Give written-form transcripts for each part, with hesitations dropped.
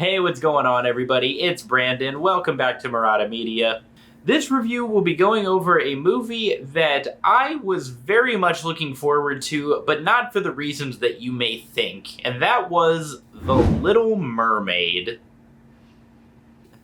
Hey, what's going on, everybody? It's Brandon. Welcome back to Marotta Media. This review will be going over a movie that I was very much looking forward to, but not for the reasons that you may think, and that was The Little Mermaid.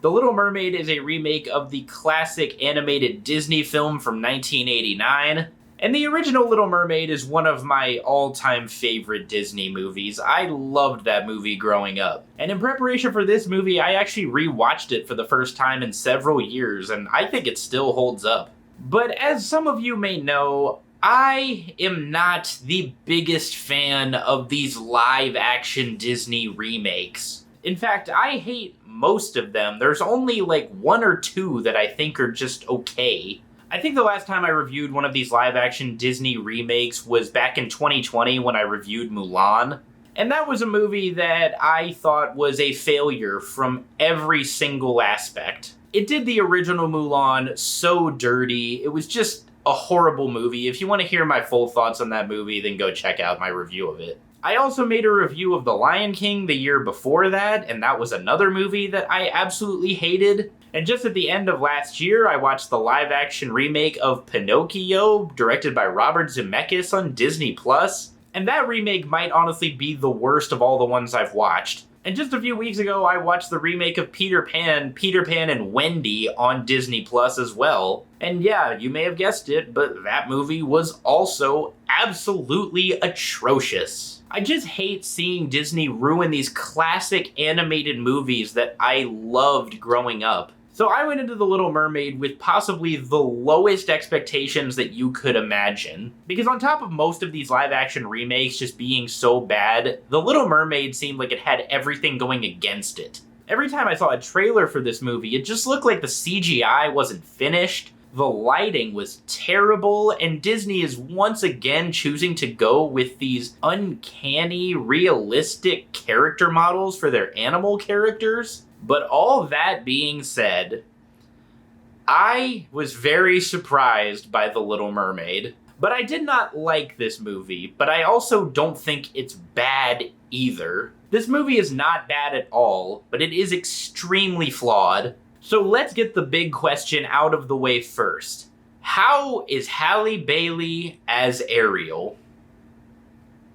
The Little Mermaid is a remake of the classic animated Disney film from 1989. And the original Little Mermaid is one of my all-time favorite Disney movies. I loved that movie growing up. And in preparation for this movie, I actually rewatched it for the first time in several years, and I think it still holds up. But as some of you may know, I am not the biggest fan of these live-action Disney remakes. In fact, I hate most of them. There's only like one or two that I think are just okay. I think the last time I reviewed one of these live-action Disney remakes was back in 2020 when I reviewed Mulan. And that was a movie that I thought was a failure from every single aspect. It did the original Mulan so dirty. It was just a horrible movie. If you want to hear my full thoughts on that movie, then go check out my review of it. I also made a review of The Lion King the year before that, and that was another movie that I absolutely hated. And just at the end of last year, I watched the live-action remake of Pinocchio, directed by Robert Zemeckis on Disney+. And that remake might honestly be the worst of all the ones I've watched. And just a few weeks ago, I watched the remake of Peter Pan and Wendy on Disney+ as well. And yeah, you may have guessed it, but that movie was also absolutely atrocious. I just hate seeing Disney ruin these classic animated movies that I loved growing up. So I went into The Little Mermaid with possibly the lowest expectations that you could imagine. Because on top of most of these live-action remakes just being so bad, The Little Mermaid seemed like it had everything going against it. Every time I saw a trailer for this movie, it just looked like the CGI wasn't finished, the lighting was terrible, and Disney is once again choosing to go with these uncanny, realistic character models for their animal characters. But all that being said, I was very surprised by The Little Mermaid. But I did not like this movie, but I also don't think it's bad either. This movie is not bad at all, but it is extremely flawed. So let's get the big question out of the way first. How is Halle Bailey as Ariel?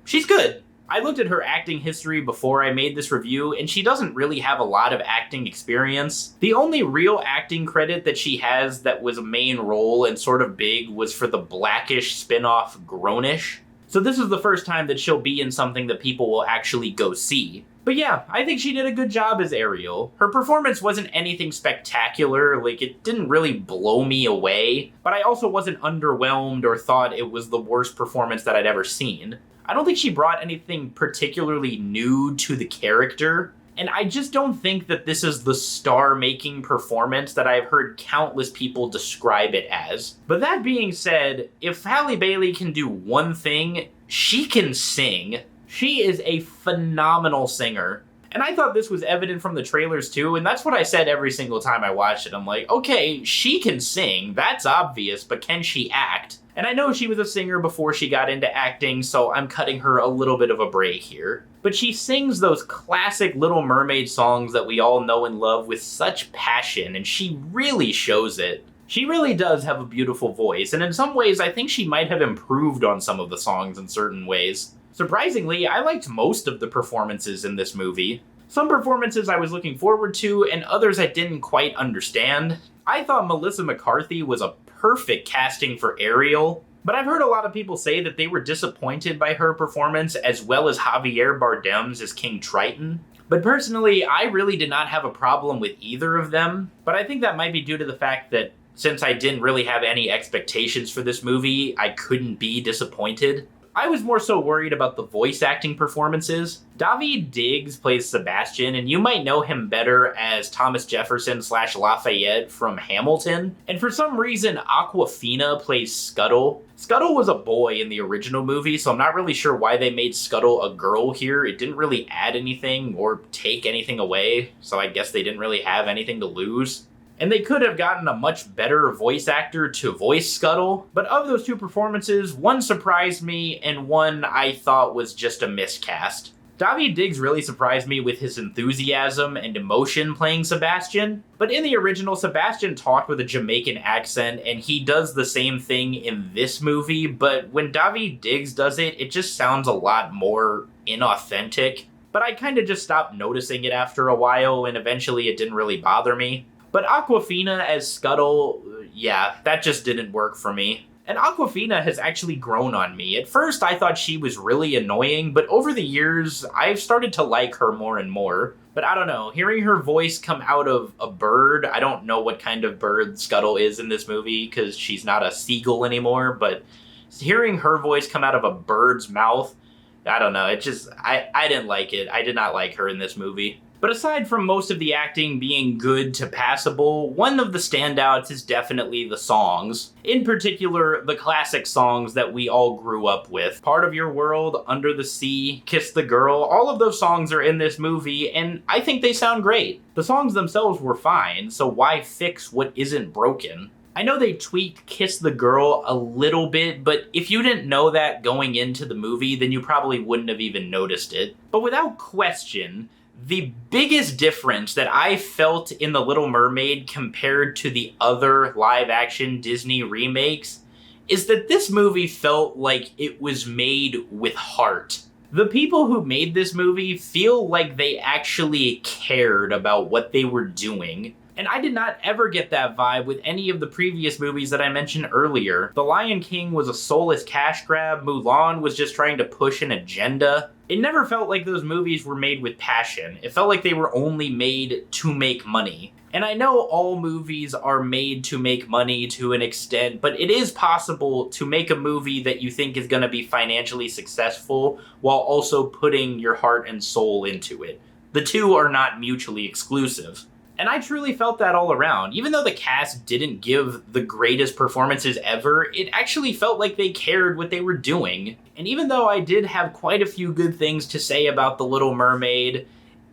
She's good. I looked at her acting history before I made this review, and she doesn't really have a lot of acting experience. The only real acting credit that she has that was a main role and sort of big was for the Blackish spin-off Grownish. So this is the first time that she'll be in something that people will actually go see. But yeah, I think she did a good job as Ariel. Her performance wasn't anything spectacular, like it didn't really blow me away, but I also wasn't underwhelmed or thought it was the worst performance that I'd ever seen. I don't think she brought anything particularly new to the character, and I just don't think that this is the star-making performance that I've heard countless people describe it as. But that being said, if Halle Bailey can do one thing, she can sing. She is a phenomenal singer. And I thought this was evident from the trailers too, and that's what I said every single time I watched it. I'm like, okay, she can sing, that's obvious, but can she act? And I know she was a singer before she got into acting, so I'm cutting her a little bit of a break here. But she sings those classic Little Mermaid songs that we all know and love with such passion, and she really shows it. She really does have a beautiful voice, and in some ways I think she might have improved on some of the songs in certain ways. Surprisingly, I liked most of the performances in this movie. Some performances I was looking forward to, and others I didn't quite understand. I thought Melissa McCarthy was a perfect casting for Ariel, but I've heard a lot of people say that they were disappointed by her performance, as well as Javier Bardem's as King Triton. But personally, I really did not have a problem with either of them, but I think that might be due to the fact that since I didn't really have any expectations for this movie, I couldn't be disappointed. I was more so worried about the voice acting performances. Daveed Diggs plays Sebastian, and you might know him better as Thomas Jefferson / Lafayette from Hamilton. And for some reason, Awkwafina plays Scuttle. Scuttle was a boy in the original movie, so I'm not really sure why they made Scuttle a girl here. It didn't really add anything or take anything away, so I guess they didn't really have anything to lose. And they could have gotten a much better voice actor to voice Scuttle, but of those two performances, one surprised me and one I thought was just a miscast. Daveed Diggs really surprised me with his enthusiasm and emotion playing Sebastian, but in the original, Sebastian talked with a Jamaican accent, and he does the same thing in this movie, but when Daveed Diggs does it, it just sounds a lot more inauthentic. But I kind of just stopped noticing it after a while, and eventually it didn't really bother me. But Awkwafina as Scuttle, yeah, that just didn't work for me. And Awkwafina has actually grown on me. At first, I thought she was really annoying, but over the years, I've started to like her more and more. But I don't know, hearing her voice come out of a bird, I don't know what kind of bird Scuttle is in this movie, because she's not a seagull anymore, but hearing her voice come out of a bird's mouth, I don't know, it just, I didn't like it. I did not like her in this movie. But aside from most of the acting being good to passable, one of the standouts is definitely the songs. In particular, the classic songs that we all grew up with. Part of Your World, Under the Sea, Kiss the Girl, all of those songs are in this movie, and I think they sound great. The songs themselves were fine, so why fix what isn't broken? I know they tweaked Kiss the Girl a little bit, but if you didn't know that going into the movie, then you probably wouldn't have even noticed it. But without question, the biggest difference that I felt in The Little Mermaid compared to the other live-action Disney remakes is that this movie felt like it was made with heart. The people who made this movie feel like they actually cared about what they were doing. And I did not ever get that vibe with any of the previous movies that I mentioned earlier. The Lion King was a soulless cash grab, Mulan was just trying to push an agenda. It never felt like those movies were made with passion. It felt like they were only made to make money. And I know all movies are made to make money to an extent, but it is possible to make a movie that you think is going to be financially successful while also putting your heart and soul into it. The two are not mutually exclusive. And I truly felt that all around. Even though the cast didn't give the greatest performances ever, it actually felt like they cared what they were doing. And even though I did have quite a few good things to say about The Little Mermaid,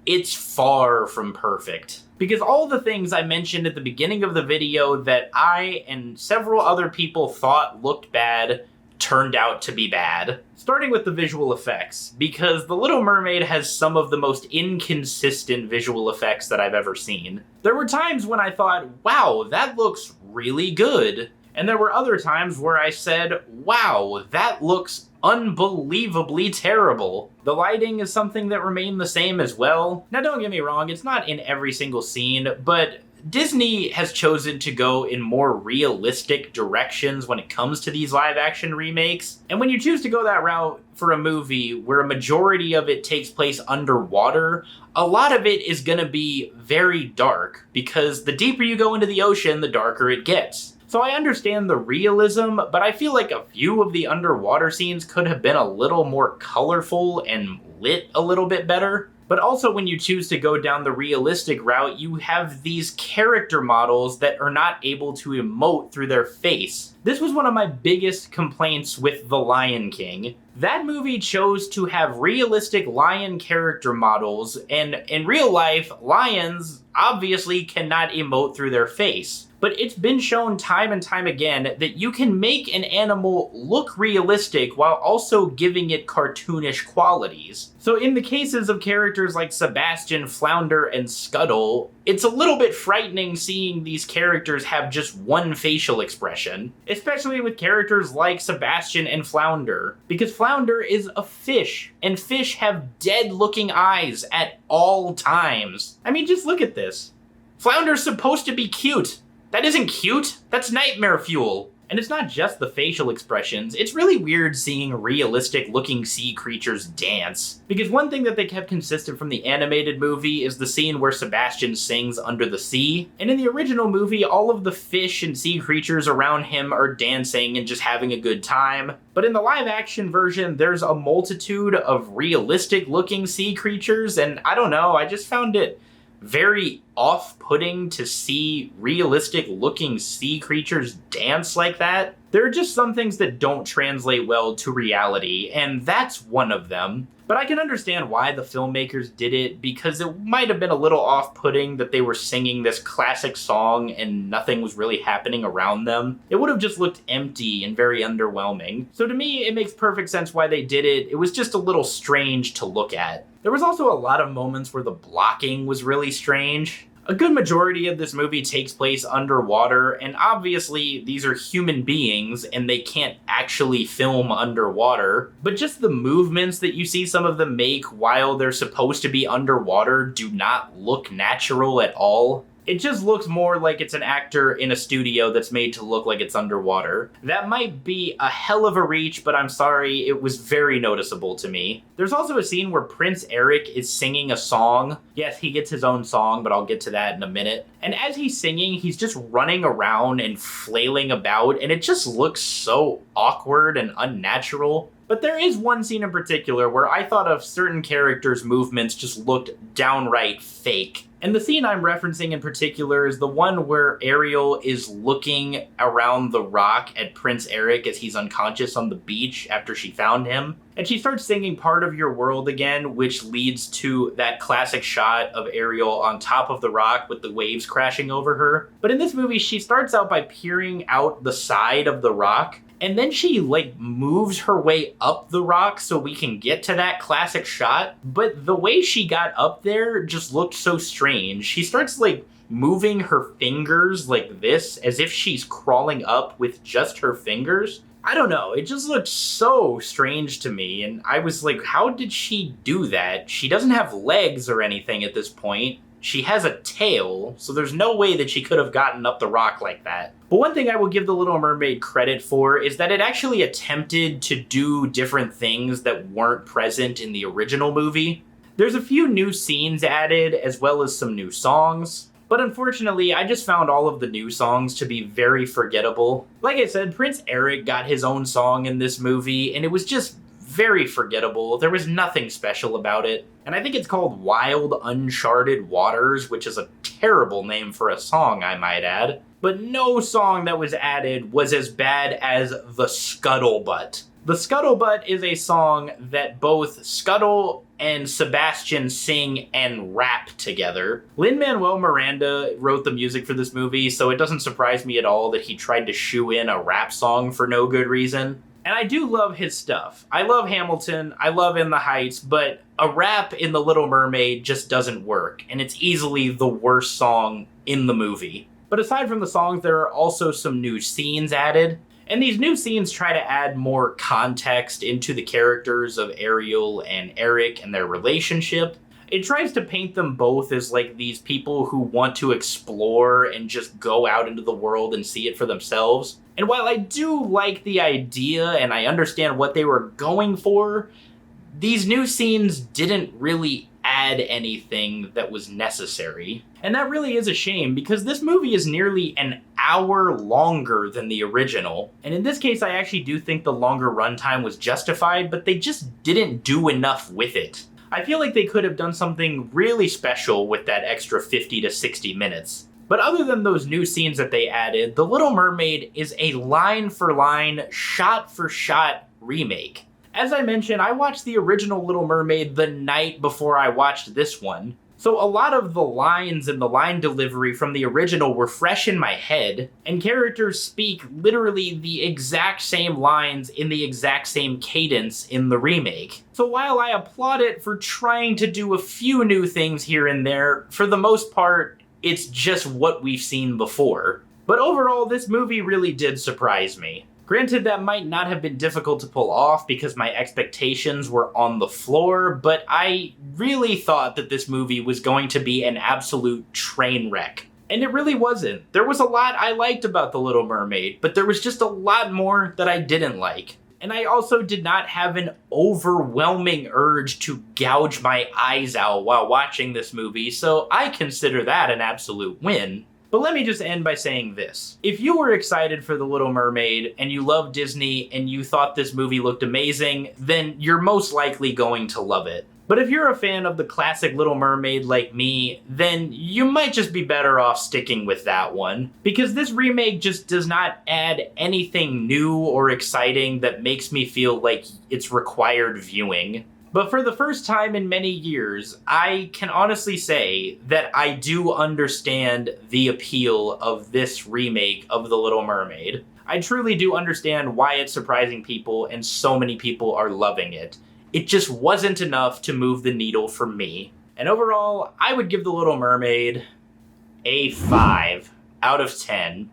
it's far from perfect. Because all the things I mentioned at the beginning of the video that I and several other people thought looked bad turned out to be bad. Starting with the visual effects, because The Little Mermaid has some of the most inconsistent visual effects that I've ever seen. There were times when I thought, wow, that looks really good. And there were other times where I said, wow, that looks unbelievably terrible. The lighting is something that remained the same as well. Now don't get me wrong, it's not in every single scene, but Disney has chosen to go in more realistic directions when it comes to these live-action remakes. And when you choose to go that route for a movie where a majority of it takes place underwater, a lot of it is going to be very dark, because the deeper you go into the ocean, the darker it gets. So I understand the realism, but I feel like a few of the underwater scenes could have been a little more colorful and lit a little bit better. But also when you choose to go down the realistic route, you have these character models that are not able to emote through their face. This was one of my biggest complaints with The Lion King. That movie chose to have realistic lion character models, and in real life, lions obviously cannot emote through their face. But it's been shown time and time again that you can make an animal look realistic while also giving it cartoonish qualities. So in the cases of characters like Sebastian, Flounder, and Scuttle, it's a little bit frightening seeing these characters have just one facial expression. Especially with characters like Sebastian and Flounder. Because Flounder is a fish, and fish have dead-looking eyes at all times. I mean, just look at this. Flounder's supposed to be cute. That isn't cute, that's nightmare fuel. And it's not just the facial expressions, it's really weird seeing realistic looking sea creatures dance. Because one thing that they kept consistent from the animated movie is the scene where Sebastian sings Under the Sea. And in the original movie, all of the fish and sea creatures around him are dancing and just having a good time. But in the live action version, there's a multitude of realistic looking sea creatures, and I don't know, I just found it very off-putting to see realistic-looking sea creatures dance like that. There are just some things that don't translate well to reality, and that's one of them. But I can understand why the filmmakers did it, because it might have been a little off-putting that they were singing this classic song and nothing was really happening around them. It would have just looked empty and very underwhelming. So to me, it makes perfect sense why they did it. It was just a little strange to look at. There was also a lot of moments where the blocking was really strange. A good majority of this movie takes place underwater, and obviously these are human beings and they can't actually film underwater, but just the movements that you see some of them make while they're supposed to be underwater do not look natural at all. It just looks more like it's an actor in a studio that's made to look like it's underwater. That might be a hell of a reach, but I'm sorry, it was very noticeable to me. There's also a scene where Prince Eric is singing a song. Yes, he gets his own song, but I'll get to that in a minute. And as he's singing, he's just running around and flailing about, and it just looks so awkward and unnatural. But there is one scene in particular where I thought of certain characters' movements just looked downright fake. And the scene I'm referencing in particular is the one where Ariel is looking around the rock at Prince Eric as he's unconscious on the beach after she found him. And she starts singing Part of Your World again, which leads to that classic shot of Ariel on top of the rock with the waves crashing over her. But in this movie, she starts out by peering out the side of the rock, and then she, moves her way up the rock so we can get to that classic shot. But the way she got up there just looked so strange. She starts, moving her fingers like this, as if she's crawling up with just her fingers. I don't know, it just looked so strange to me, and I was like, how did she do that? She doesn't have legs or anything at this point. She has a tail, so there's no way that she could have gotten up the rock like that. But one thing I will give The Little Mermaid credit for is that it actually attempted to do different things that weren't present in the original movie. There's a few new scenes added, as well as some new songs. But unfortunately, I just found all of the new songs to be very forgettable. Like I said, Prince Eric got his own song in this movie, and it was just very forgettable. There was nothing special about it. And I think it's called Wild Uncharted Waters, which is a terrible name for a song, I might add. But no song that was added was as bad as The Scuttlebutt. The Scuttlebutt is a song that both Scuttle and Sebastian sing and rap together. Lin-Manuel Miranda wrote the music for this movie, so it doesn't surprise me at all that he tried to shoe in a rap song for no good reason. And I do love his stuff. I love Hamilton, I love In the Heights, but a rap in The Little Mermaid just doesn't work, and it's easily the worst song in the movie. But aside from the songs, there are also some new scenes added. And these new scenes try to add more context into the characters of Ariel and Eric and their relationship. It tries to paint them both as these people who want to explore and just go out into the world and see it for themselves. And while I do like the idea and I understand what they were going for, these new scenes didn't really add anything that was necessary. And that really is a shame, because this movie is nearly an hour longer than the original. And in this case, I actually do think the longer runtime was justified, but they just didn't do enough with it. I feel like they could have done something really special with that extra 50 to 60 minutes. But other than those new scenes that they added, The Little Mermaid is a line-for-line, shot-for-shot remake. As I mentioned, I watched the original Little Mermaid the night before I watched this one. So a lot of the lines and the line delivery from the original were fresh in my head, and characters speak literally the exact same lines in the exact same cadence in the remake. So while I applaud it for trying to do a few new things here and there, for the most part, it's just what we've seen before. But overall, this movie really did surprise me. Granted, that might not have been difficult to pull off because my expectations were on the floor, but I really thought that this movie was going to be an absolute train wreck. And it really wasn't. There was a lot I liked about The Little Mermaid, but there was just a lot more that I didn't like. And I also did not have an overwhelming urge to gouge my eyes out while watching this movie, so I consider that an absolute win. But let me just end by saying this. If you were excited for The Little Mermaid, and you love Disney, and you thought this movie looked amazing, then you're most likely going to love it. But if you're a fan of the classic Little Mermaid like me, then you might just be better off sticking with that one. Because this remake just does not add anything new or exciting that makes me feel like it's required viewing. But for the first time in many years, I can honestly say that I do understand the appeal of this remake of The Little Mermaid. I truly do understand why it's surprising people and so many people are loving it. it just wasn't enough to move the needle for me. And overall, I would give The Little Mermaid a 5 out of 10.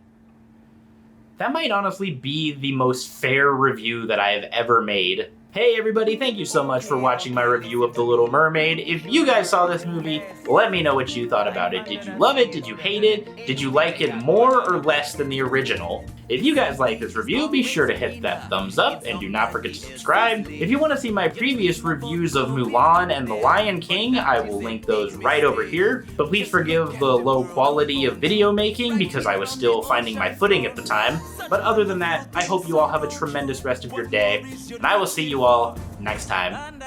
That might honestly be the most fair review that I have ever made. Hey everybody, thank you so much for watching my review of The Little Mermaid. If you guys saw this movie, let me know what you thought about it. Did you love it? Did you hate it? Did you like it more or less than the original? If you guys like this review, be sure to hit that thumbs up and do not forget to subscribe. If you want to see my previous reviews of Mulan and The Lion King, I will link those right over here. But please forgive the low quality of video making because I was still finding my footing at the time. But other than that, I hope you all have a tremendous rest of your day, and I will see you all next time.